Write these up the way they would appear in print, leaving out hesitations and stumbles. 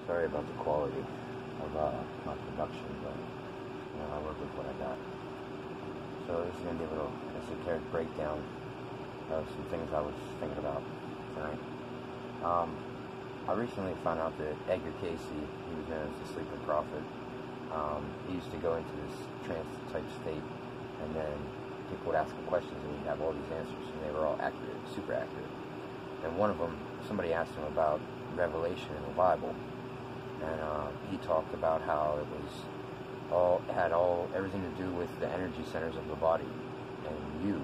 Sorry about the quality of my production, but I work with what I got. So this is going to be a little esoteric breakdown of some things I was thinking about tonight. I recently found out that Edgar Cayce, he was known as the Sleeping Prophet. He used to go into this trance-type state, and then people would ask him questions, and he'd have all these answers, and they were all accurate, super accurate. And one of them, somebody asked him about Revelation in the Bible, and he talked about how it was had everything to do with the energy centers of the body and you.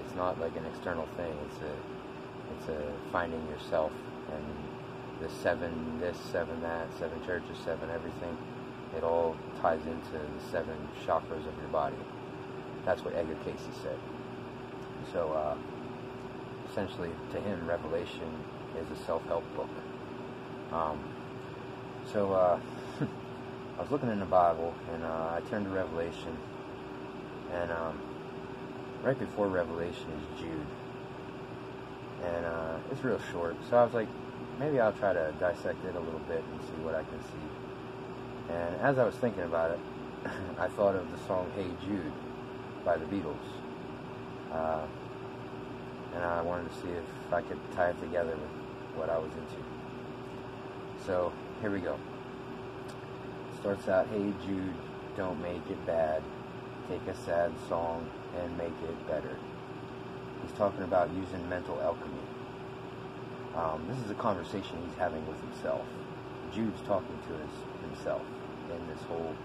It's not like an external thing. It's a finding yourself, and the 7 this, 7 that, 7 churches, 7 everything. It all ties into the 7 chakras of your body. That's what Edgar Cayce said. So essentially, to him, Revelation is a self-help book. I was looking in the Bible, and I turned to Revelation, and right before Revelation is Jude, and it's real short, so I was like, maybe I'll try to dissect it a little bit and see what I can see. And as I was thinking about it, I thought of the song Hey Jude by the Beatles, and I wanted to see if I could tie it together with what I was into. So here we go. Starts out, hey Jude, don't make it bad. Take a sad song and make it better. He's talking about using mental alchemy. This is a conversation he's having with himself. Jude's talking to himself in this whole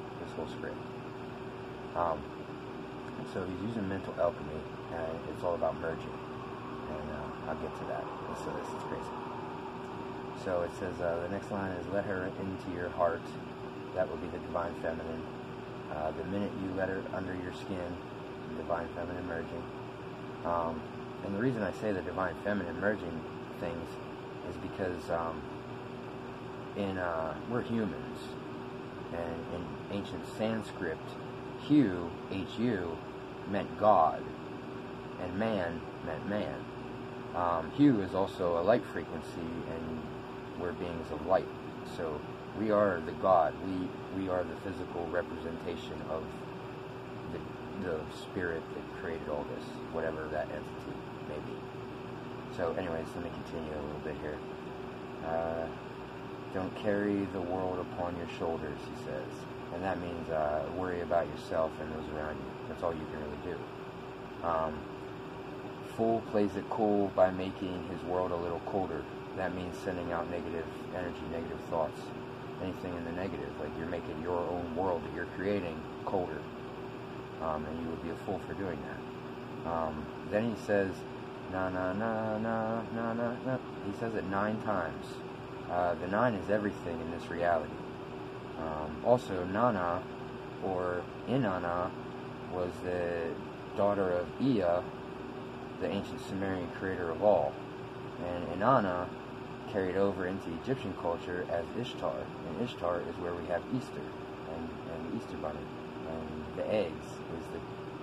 script. So he's using mental alchemy, and it's all about merging. And I'll get to that. So this is crazy. So it says, the next line is, let her into your heart. That will be the divine feminine. The minute you let her under your skin, the divine feminine merging. And the reason I say the divine feminine merging things is because we're humans, and in ancient Sanskrit, Hu, H-U, meant God, and man meant man. Hu is also a light frequency, and we're beings of light. So we are the God. We are the physical representation of the spirit that created all this, whatever that entity may be. So anyways, let me continue a little bit here. Don't carry the world upon your shoulders, he says. And that means worry about yourself and those around you. That's all you can really do. Fool plays it cool by making his world a little colder. That means sending out negative energy, negative thoughts. Anything in the negative, like you're making your own world that you're creating colder, and you would be a fool for doing that. Then he says, na na na na na na na. He says it 9 times. The 9 is everything in this reality. Also, Nana, or Inanna, was the daughter of Ea, the ancient Sumerian creator of all, and Inanna carried over into Egyptian culture as Ishtar, and Ishtar is where we have Easter, and the Easter bunny, and the eggs is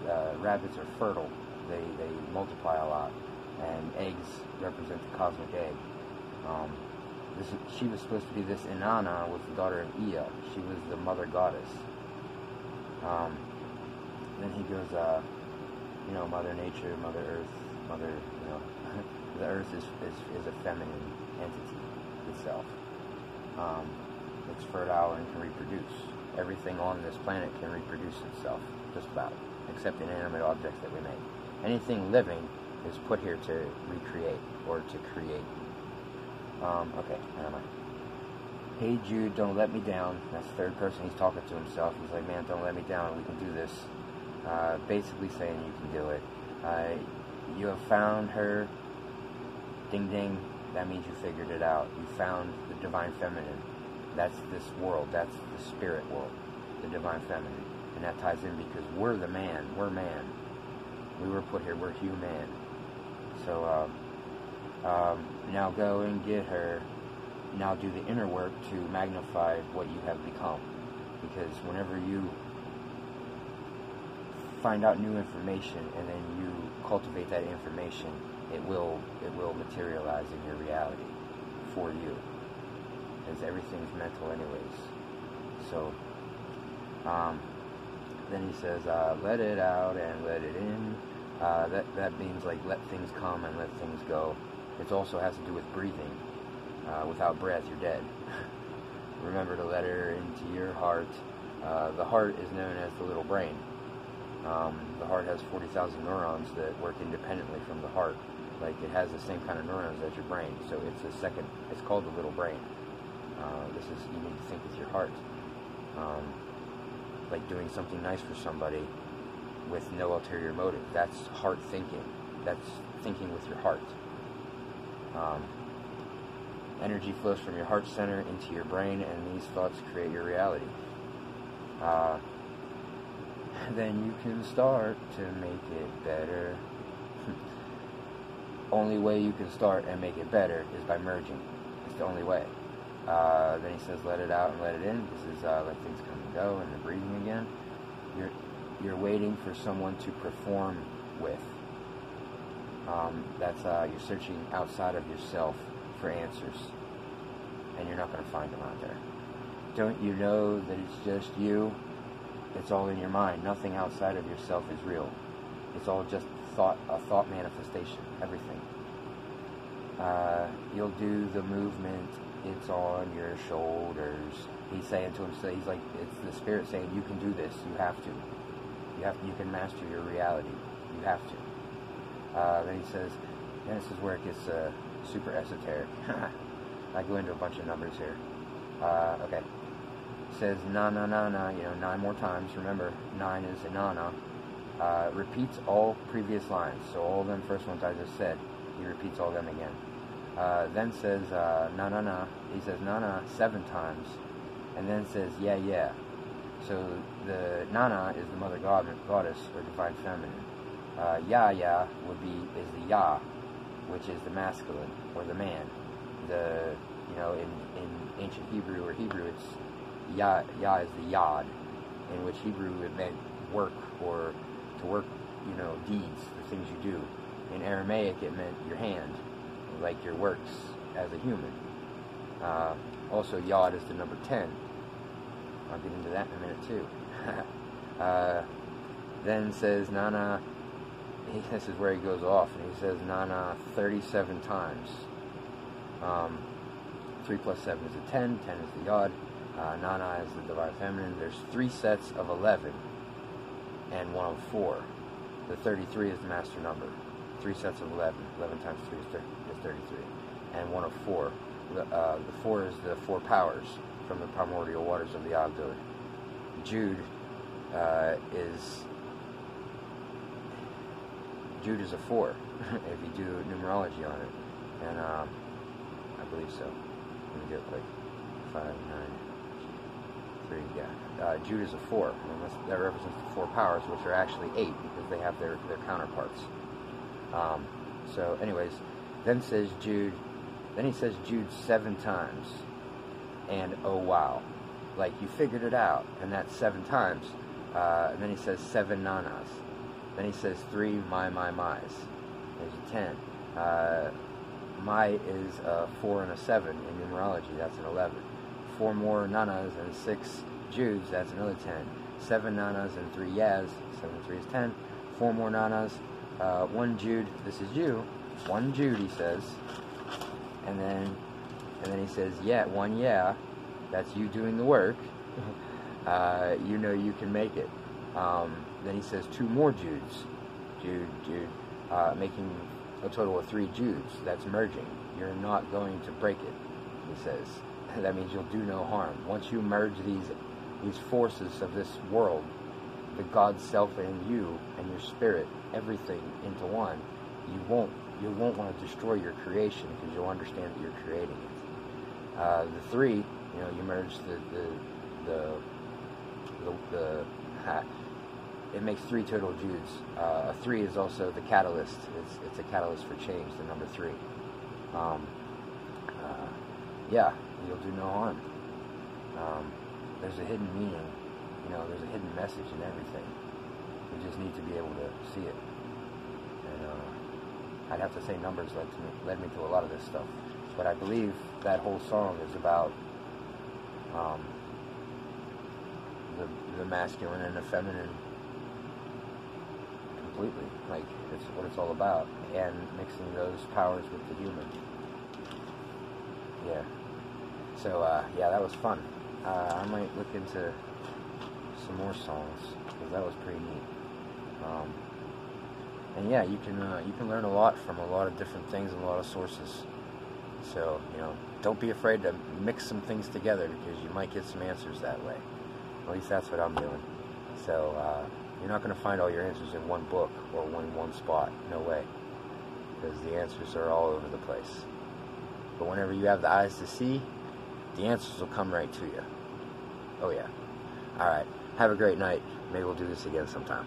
the rabbits are fertile, they multiply a lot, and eggs represent the cosmic egg. She was supposed to be this Inanna, was the daughter of Ea. She was the mother goddess. Then he goes, Mother Nature, Mother Earth, Mother, the Earth is a feminine entity itself. It's fertile and can reproduce. Everything on this planet can reproduce itself, just about, except inanimate objects that we make. Anything living is put here to recreate or to create. Okay, never mind. Hey Jude, don't let me down. That's the third person he's talking to himself. He's like, man, don't let me down. We can do this. Basically saying you can do it. You have found her. Ding ding. That means you figured it out. You found the divine feminine. That's this world. That's the spirit world. The divine feminine. And that ties in because we're the man. We're man. We were put here. We're human. So, now go and get her. Now do the inner work to magnify what you have become. Because whenever you find out new information and then you cultivate that information, it will materialize in your reality for you. as everything's mental anyways. So, then he says, let it out and let it in. That means like let things come and let things go. It also has to do with breathing. Without breath, you're dead. Remember to let her into your heart. The heart is known as the little brain. The heart has 40,000 neurons that work independently from the heart. Like it has the same kind of neurons as your brain. So it's called the little brain. You need to think with your heart. Like doing something nice for somebody with no ulterior motive. That's heart thinking. That's thinking with your heart. Energy flows from your heart center into your brain, and these thoughts create your reality. Then you can start to make it better. Only way you can start and make it better is by merging. It's the only way. Then he says, let it out and let it in. This is let things come and go, and the breathing again. You're waiting for someone to perform with. You're searching outside of yourself for answers, and you're not going to find them out there. Don't you know that it's just you? It's all in your mind. Nothing outside of yourself is real. It's all just a thought manifestation. Everything. You'll do the movement. It's on your shoulders. He's saying to himself, he's like, it's the spirit saying, you can do this. You have to. You can master your reality. You have to. Then he says, and this is where it gets super esoteric. I go into a bunch of numbers here. Okay. It says na na na na, 9 more times. Remember, 9 is a na na. Repeats all previous lines. So all them first ones I just said, he repeats all them again. Then says na na na. He says na na 7 times, and then says yeah yeah. So the na is the mother goddess or divine feminine. Ya ya is the ya, which is the masculine or the man. In ancient Hebrew or Hebrew, it's ya is the yod, in which Hebrew it meant work or to work, deeds, the things you do. In Aramaic it meant your hand, like your works as a human. Also, yod is the number 10. I'll get into that in a minute too. Then says Nana. This is where he goes off, and he says Nana 37 times. 3 plus 7 is a 10. 10 is the yod. Nana is the divine feminine. There's 3 sets of 11 and 1 of 4. The 33 is the master number. 3 sets of 11. 11 times 3 is 33. And 1 of 4. The 4 is the 4 powers from the primordial waters of the Agdod. Jude is a 4, if you do numerology on it. And I believe so. Let me do it quick. 5, 9, 3, yeah. Jude is a 4. And that represents the 4 powers, which are actually 8, because they have their counterparts. So anyways, then he says Jude 7 times, and oh wow, like you figured it out, and that's 7 times. And then he says 7 nanas. Then he says 3 my's. There's a 10. My is a 4 and a 7 in numerology. That's an 11. 4 more nanas and 6 Judes. That's another 10. 7 nanas and 3 yas. 7 and 3 is 10. 4 more nanas. 1 Jude. This is you. 1 Jude, he says. And then he says, 1 yeah. That's you doing the work. You can make it. Then he says 2 more Judes. Jude, making a total of 3 Judes. That's merging. You're not going to break it, he says. That means you'll do no harm. Once you merge these forces of this world, the God self and you and your spirit, everything into one, you won't want to destroy your creation, because you'll understand that you're creating it. The 3, you merge it makes 3 total Judes. A 3 is also the catalyst. It's a catalyst for change, the number 3. You'll do no harm. There's a hidden meaning, there's a hidden message in everything. We just need to be able to see it. And I'd have to say numbers led me to a lot of this stuff. But I believe that whole song is about um, the masculine and the feminine completely. Like, it's what it's all about, and mixing those powers with the human. Yeah. So, yeah, that was fun. I might look into some more songs, because that was pretty neat. And yeah, you can learn a lot from a lot of different things and a lot of sources. So, don't be afraid to mix some things together, because you might get some answers that way. At least that's what I'm doing. So, you're not going to find all your answers in one book or one spot. No way. Because the answers are all over the place. But whenever you have the eyes to see, the answers will come right to you. Oh yeah. Alright. Have a great night. Maybe we'll do this again sometime.